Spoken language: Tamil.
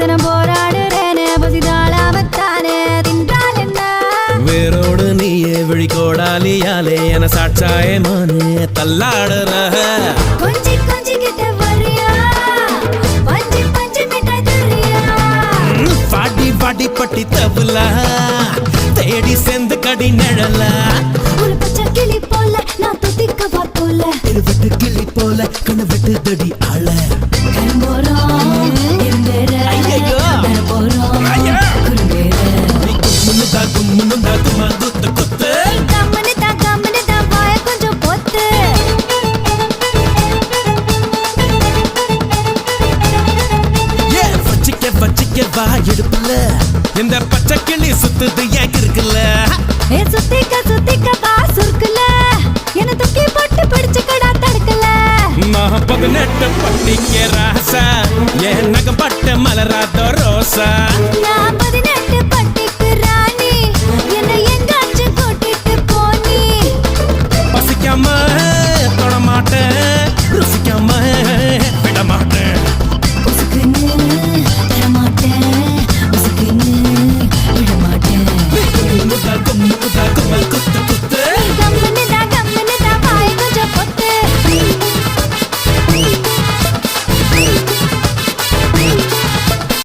தினம் போராடுறேனே பசிதாளாமத்தானே தின்றால் என்ன வேரோடு நீயே விழிகோடாலியாலே என சாட்சாயமானே தள்ளாடுற கொஞ்சி கொஞ்சி கிட்ட வரியா பஞ்சு பஞ்சு மிட்டாய் தரியா பாட்டி பாட்டி பட்டி தவுலா தேடி செந்து கடி நிழலா ஒரு பச்சை கிளி போல நான் துதிக்கவா போல இருவட்டு கிளி போல கணவட்டு தடி ஆள கரும்போறோம் இருந்தேற போறோம் முன்னுதா கும்மா குத்து குத்து கம்மனு தான் வாய கொஞ்சம் பொத்து வச்சிக்க வா எடுப்புல இந்த பச்சை கிளி சுத்துது ஏன் இருக்குல்ல சுத்திக்க வா சுருக்குல என்ன தூக்கி போட்டு பிடிச்சு கடா தடுக்கல நான் 18 பட்டிக்க ராசா என் நகம் பட்ட மலராத ரோசா நான்